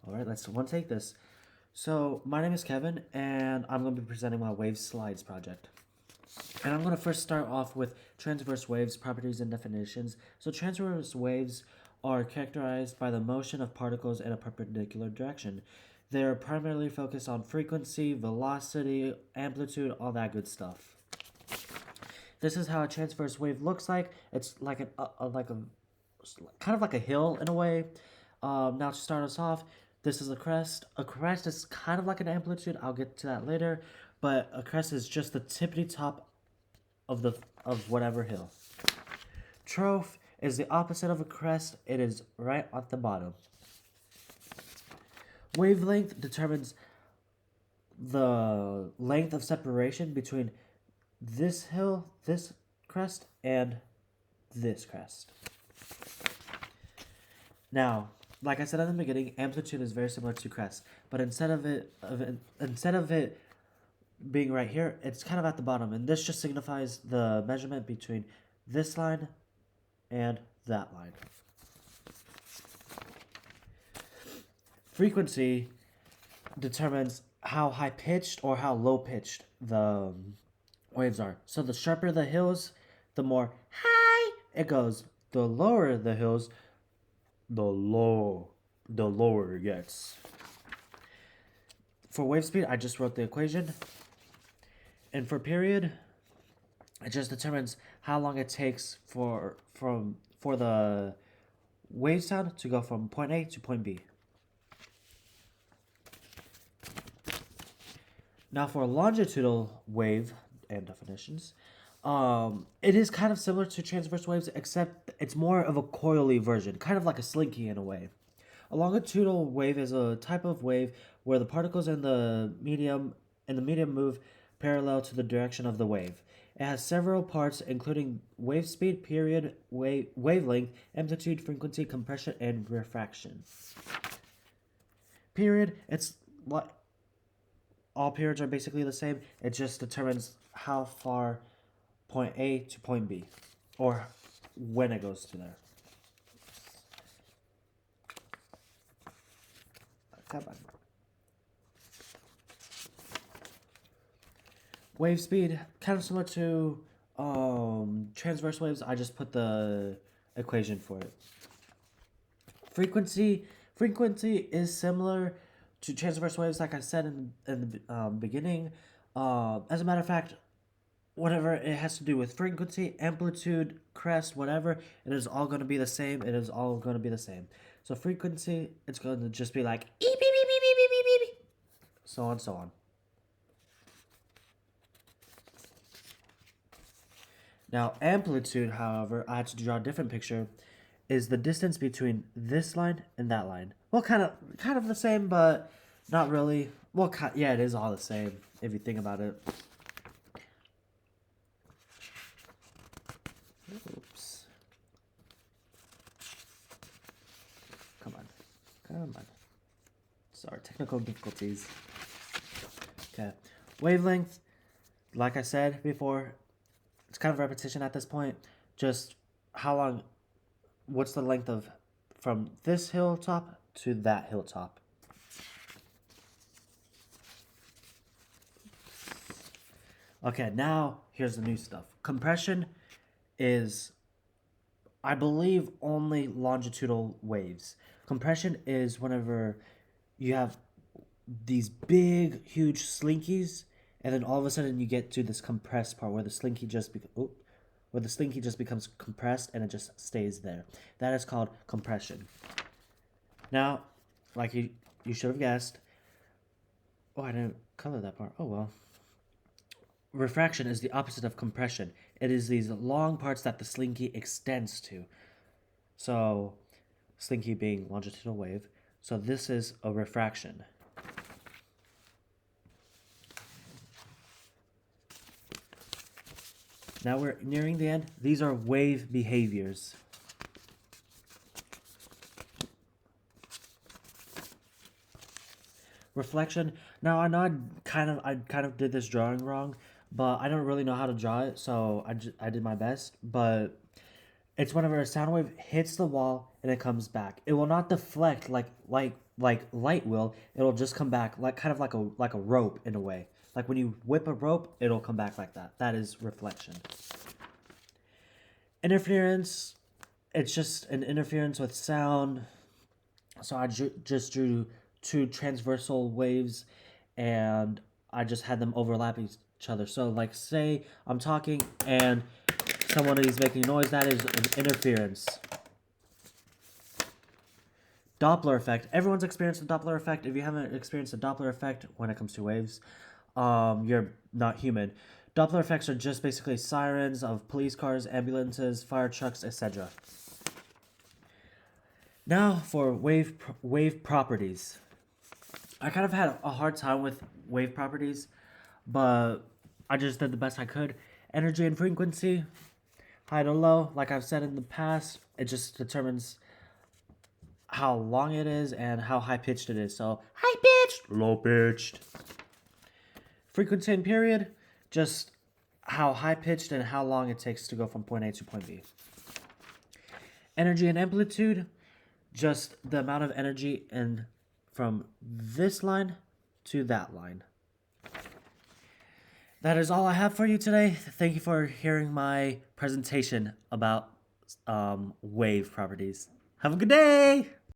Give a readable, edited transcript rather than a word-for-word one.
All right, let's one take this. So my name is Kevin, and I'm going to be presenting my wave slides project. And I'm going to first start off with transverse waves, properties, and definitions. So transverse waves are characterized by the motion of particles in a perpendicular direction. They're primarily focused on frequency, velocity, amplitude, all that good stuff. This is how a transverse wave looks like. It's like a kind of like a hill in a way. Now to start us off, this is a crest. A crest is kind of like an amplitude. I'll get to that later, but a crest is just the tippity top of whatever hill. Troph is the opposite of a crest. It is right at the bottom. Wavelength determines the length of separation between this hill, this crest, and this crest. Now, like I said at the beginning, amplitude is very similar to crest, but instead of it being right here, it's kind of at the bottom, and this just signifies the measurement between this line and that line. Frequency determines how high pitched or how low pitched the waves are. So the sharper the hills, the more high it goes. The lower the hills, the lower it gets. For wave speed, I just wrote the equation. And for period, it just determines how long it takes for the wave sound to go from point A to point B. Now for a longitudinal wave and definitions, it is kind of similar to transverse waves, except it's more of a coily version, kind of like a slinky in a way. A longitudinal wave is a type of wave where the particles in the medium move parallel to the direction of the wave. It has several parts, including wave speed, period, wavelength, amplitude, frequency, compression, and refraction. Period, it's what all periods are basically the same. It just determines how far point A to point B, or when it goes to there. Come on. Wave speed, kind of similar to transverse waves. I just put the equation for it. Frequency is similar to transverse waves, like I said in the beginning. As a matter of fact, whatever it has to do with frequency, amplitude, crest, whatever, it is all going to be the same. It is all going to be the same. So frequency, it's going to just be like beep, beep, beep, beep, beep, beep, beep, beep, so on, so on. Now amplitude, however, I had to draw a different picture, is the distance between this line and that line. Well, kind of the same, but not really. Well, yeah, it is all the same if you think about it. Oops. Come on. Sorry, technical difficulties. Okay, wavelength. Like I said before, it's kind of repetition at this point. Just how long, what's the length of from this hilltop to that hilltop. Okay, now here's the new stuff. Compression is, I believe, only longitudinal waves. Compression is whenever you have these big, huge slinkies, and then all of a sudden you get to this compressed part where the slinky just becomes compressed and it just stays there. That is called compression. Now, like you should have guessed. Oh, I didn't color that part. Oh well. Refraction is the opposite of compression. It is these long parts that the slinky extends to. So, slinky being longitudinal wave. So this is a refraction. Now we're nearing the end. These are wave behaviors. Reflection. Now I know I kind of did this drawing wrong, but I don't really know how to draw it, so I did my best. But it's whenever a sound wave hits the wall and it comes back. It will not deflect like like light will, it'll just come back like kind of like a rope in a way. Like when you whip a rope, it'll come back like that. That is reflection. Interference, it's just an interference with sound. So I just drew two transversal waves, and I just had them overlap each other. So like say I'm talking and someone is making noise, that is an interference. Doppler effect. Everyone's experienced the Doppler effect. If you haven't experienced the Doppler effect when it comes to waves, you're not human. Doppler effects are just basically sirens of police cars, ambulances, fire trucks, etc. Now for wave properties. I kind of had a hard time with wave properties, but I just did the best I could. Energy and frequency, high to low, like I've said in the past, it just determines how long it is and how high pitched it is. So high pitched, low pitched. Frequency and period, just how high pitched and how long it takes to go from point A to point B. Energy and amplitude, just the amount of energy in from this line to that line. That is all I have for you today. Thank you for hearing my presentation about wave properties. Have a good day!